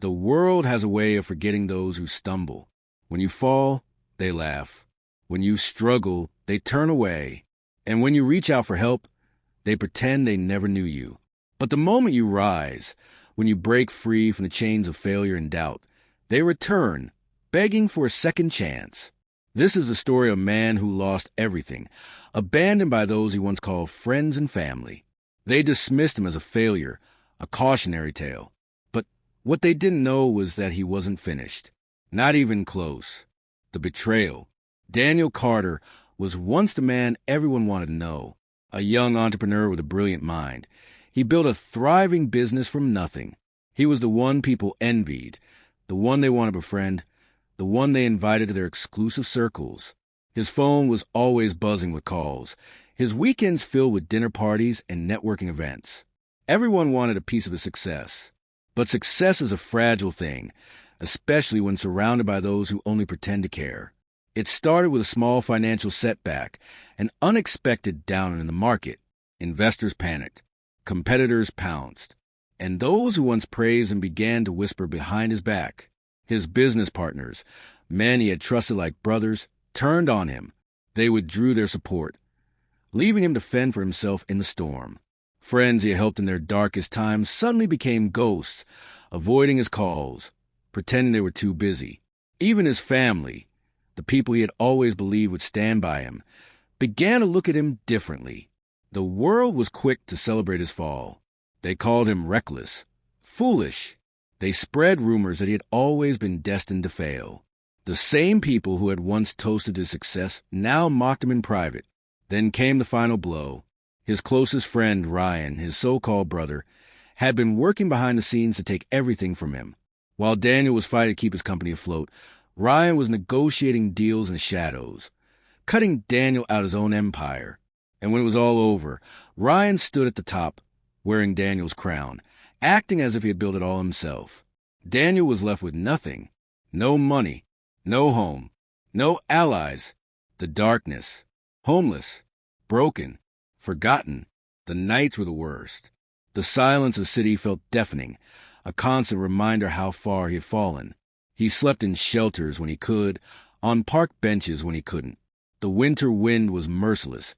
The world has a way of forgetting those who stumble. When you fall, they laugh. When you struggle, they turn away. And when you reach out for help, they pretend they never knew you. But the moment you rise, when you break free from the chains of failure and doubt, they return, begging for a second chance. This is the story of a man who lost everything, abandoned by those he once called friends and family. They dismissed him as a failure, a cautionary tale. But what they didn't know was that he wasn't finished. Not even close. The betrayal. Daniel Carter was once the man everyone wanted to know, a young entrepreneur with a brilliant mind. He built a thriving business from nothing. He was the one people envied, the one they wanted to befriend, the one they invited to their exclusive circles. His phone was always buzzing with calls, his weekends filled with dinner parties and networking events. Everyone wanted a piece of his success. But success is a fragile thing, especially when surrounded by those who only pretend to care. It started with a small financial setback, an unexpected down in the market. Investors panicked. Competitors pounced. And those who once praised him began to whisper behind his back. His business partners, men he had trusted like brothers, turned on him. They withdrew their support, leaving him to fend for himself in the storm. Friends he had helped in their darkest times suddenly became ghosts, avoiding his calls, pretending they were too busy. Even his family, the people he had always believed would stand by him, began to look at him differently. The world was quick to celebrate his fall. They called him reckless, foolish. They spread rumors that he had always been destined to fail. The same people who had once toasted his success now mocked him in private. Then came the final blow. His closest friend, Ryan, his so-called brother, had been working behind the scenes to take everything from him. While Daniel was fighting to keep his company afloat, Ryan was negotiating deals in the shadows, cutting Daniel out of his own empire. And when it was all over, Ryan stood at the top, wearing Daniel's crown, acting as if he had built it all himself. Daniel was left with nothing. No money, no home, no allies. The darkness. Homeless, broken, forgotten. The nights were the worst. The silence of the city felt deafening, a constant reminder how far he had fallen. He slept in shelters when he could, on park benches when he couldn't. The winter wind was merciless,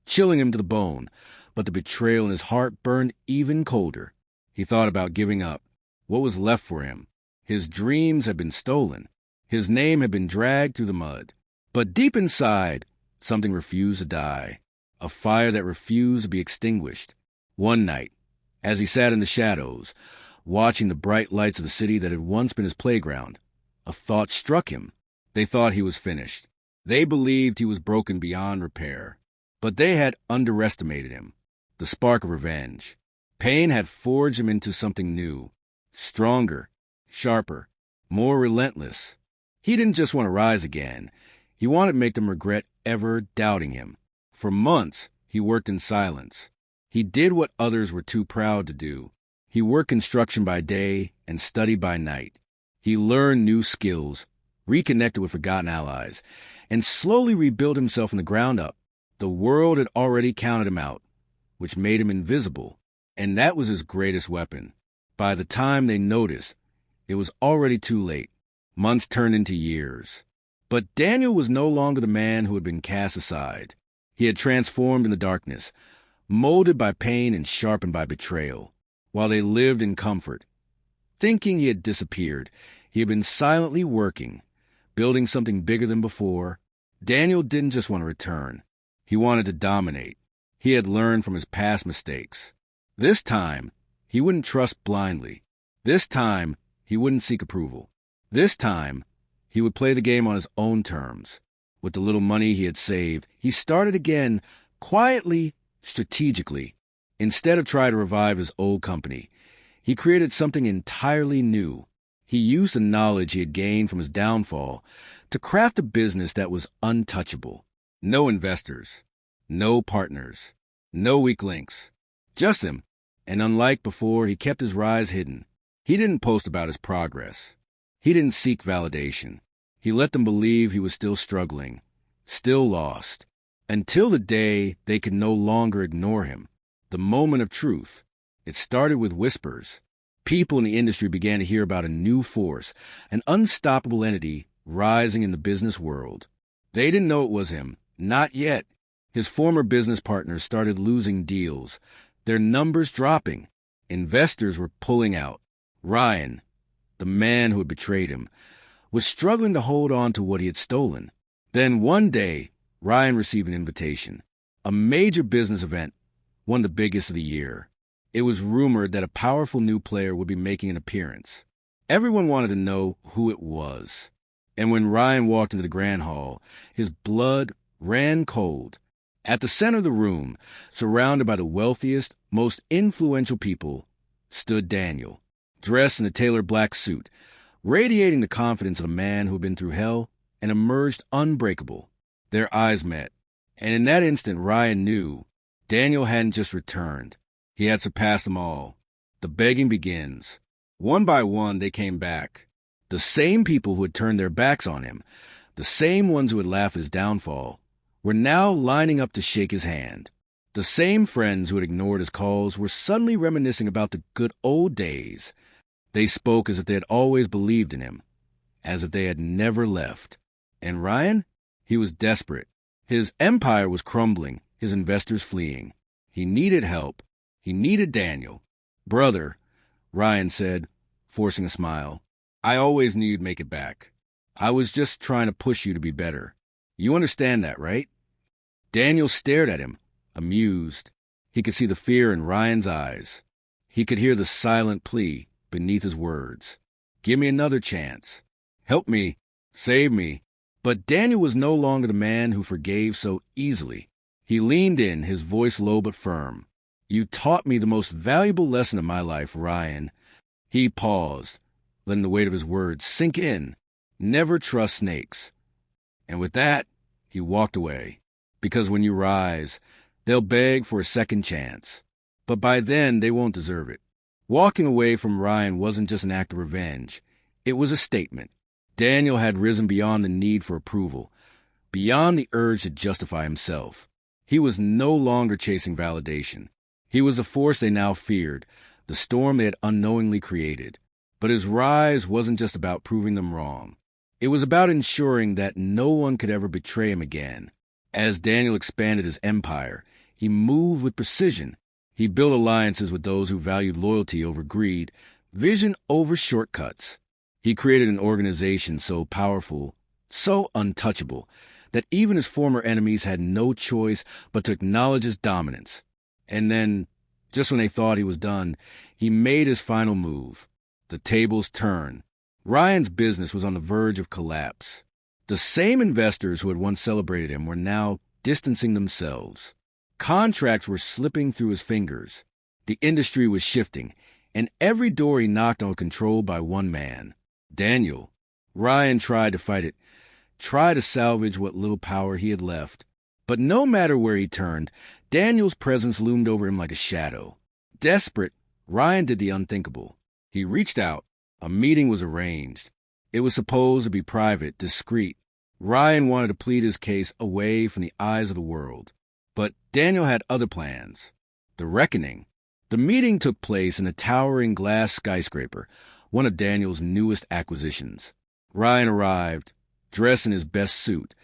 chilling him to the bone, but the betrayal in his heart burned even colder. He thought about giving up. What was left for him? His dreams had been stolen. His name had been dragged through the mud. But deep inside, something refused to die, a fire that refused to be extinguished. One night, as he sat in the shadows, watching the bright lights of the city that had once been his playground, a thought struck him. They thought he was finished. They believed he was broken beyond repair. But they had underestimated him. The spark of revenge. Pain had forged him into something new, stronger, sharper, more relentless. He didn't just want to rise again. He wanted to make them regret ever doubting him. For months, he worked in silence. He did what others were too proud to do. He worked construction by day and studied by night. He learned new skills, reconnected with forgotten allies, and slowly rebuilt himself from the ground up. The world had already counted him out, which made him invisible, and that was his greatest weapon. By the time they noticed, it was already too late. Months turned into years. But Daniel was no longer the man who had been cast aside. He had transformed in the darkness, molded by pain and sharpened by betrayal. While they lived in comfort, thinking he had disappeared, he had been silently working, building something bigger than before. Daniel didn't just want to return. He wanted to dominate. He had learned from his past mistakes. This time, he wouldn't trust blindly. This time, he wouldn't seek approval. This time, he would play the game on his own terms. With the little money he had saved, he started again, quietly, strategically. Instead of trying to revive his old company, he created something entirely new. He used the knowledge he had gained from his downfall to craft a business that was untouchable. No investors, no partners, no weak links, just him. And unlike before, he kept his rise hidden. He didn't post about his progress. He didn't seek validation. He let them believe he was still struggling, still lost, until the day they could no longer ignore him. The moment of truth. It started with whispers, People in the industry began to hear about a new force, an unstoppable entity rising in the business world. They didn't know it was him. Not yet. His former business partners started losing deals, their numbers dropping. Investors were pulling out. Ryan, the man who had betrayed him, was struggling to hold on to what he had stolen. Then one day, Ryan received an invitation. A major business event, one of the biggest of the year. It was rumored that a powerful new player would be making an appearance. Everyone wanted to know who it was. And when Ryan walked into the grand hall, his blood ran cold. At the center of the room, surrounded by the wealthiest, most influential people, stood Daniel, dressed in a tailored black suit, radiating the confidence of a man who had been through hell and emerged unbreakable. Their eyes met, and in that instant Ryan knew Daniel hadn't just returned. He had surpassed them all. The begging begins. One by one they came back. The same people who had turned their backs on him, the same ones who had laughed at his downfall, were now lining up to shake his hand. The same friends who had ignored his calls were suddenly reminiscing about the good old days. They spoke as if they had always believed in him, as if they had never left. And Ryan? He was desperate. His empire was crumbling, his investors fleeing. He needed help. He needed Daniel. "Brother," Ryan said, forcing a smile, "I always knew you'd make it back. I was just trying to push you to be better. You understand that, right?" Daniel stared at him, amused. He could see the fear in Ryan's eyes. He could hear the silent plea beneath his words. "Give me another chance. Help me. Save me." But Daniel was no longer the man who forgave so easily. He leaned in, his voice low but firm. "You taught me the most valuable lesson of my life, Ryan." He paused, letting the weight of his words sink in. "Never trust snakes." And with that, he walked away. Because when you rise, they'll beg for a second chance. But by then, they won't deserve it. Walking away from Ryan wasn't just an act of revenge. It was a statement. Daniel had risen beyond the need for approval, beyond the urge to justify himself. He was no longer chasing validation. He was the force they now feared, the storm they had unknowingly created. But his rise wasn't just about proving them wrong. It was about ensuring that no one could ever betray him again. As Daniel expanded his empire, he moved with precision. He built alliances with those who valued loyalty over greed, vision over shortcuts. He created an organization so powerful, so untouchable, that even his former enemies had no choice but to acknowledge his dominance. And then, just when they thought he was done, he made his final move. The tables turned. Ryan's business was on the verge of collapse. The same investors who had once celebrated him were now distancing themselves. Contracts were slipping through his fingers. The industry was shifting, and every door he knocked on was controlled by one man, Daniel. Ryan tried to fight it, tried to salvage what little power he had left. But no matter where he turned, Daniel's presence loomed over him like a shadow. Desperate, Ryan did the unthinkable. He reached out. A meeting was arranged. It was supposed to be private, discreet. Ryan wanted to plead his case away from the eyes of the world. But Daniel had other plans. The reckoning. The meeting took place in a towering glass skyscraper, one of Daniel's newest acquisitions. Ryan arrived, dressed in his best suit,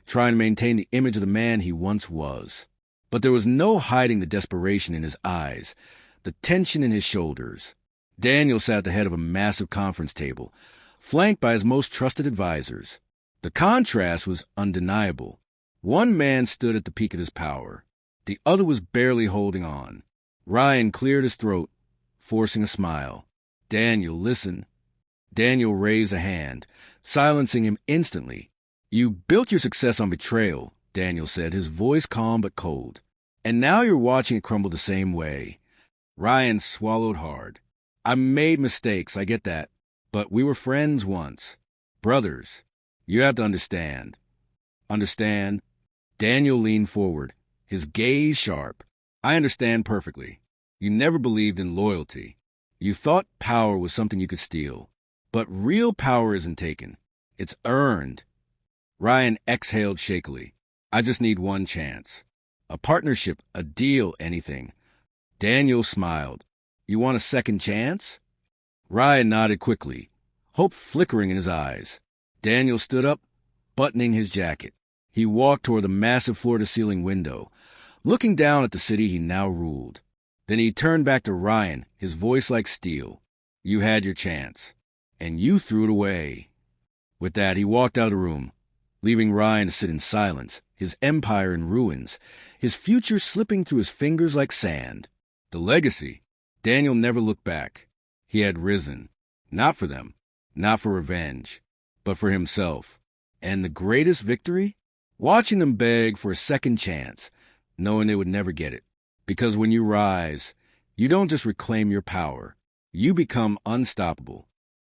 trying to maintain the image of the man he once was. But there was no hiding the desperation in his eyes, the tension in his shoulders. Daniel sat at the head of a massive conference table, flanked by his most trusted advisors. The contrast was undeniable. One man stood at the peak of his power. The other was barely holding on. Ryan cleared his throat, forcing a smile. "Daniel, listen." Daniel raised a hand, silencing him instantly. "You built your success on betrayal," Daniel said, his voice calm but cold. "And now you're watching it crumble the same way." Ryan swallowed hard. "I made mistakes, I get that. But we were friends once. Brothers. You have to understand." "Understand?" Daniel leaned forward, his gaze sharp. "I understand perfectly. You never believed in loyalty. You thought power was something you could steal. But real power isn't taken. It's earned." Ryan exhaled shakily. "I just need one chance. A partnership, a deal, anything." Daniel smiled. "You want a second chance?" Ryan nodded quickly, hope flickering in his eyes. Daniel stood up, buttoning his jacket. He walked toward the massive floor-to-ceiling window, looking down at the city he now ruled. Then he turned back to Ryan, his voice like steel. You had your chance, and you threw it away. With that, he walked out of the room, leaving Ryan to sit in silence, his empire in ruins, his future slipping through his fingers like sand. The legacy. Daniel never looked back. He had risen, not for them, not for revenge, but for himself. And the greatest victory? Watching them beg for a second chance, knowing they would never get it. Because when you rise, you don't just reclaim your power. You become unstoppable.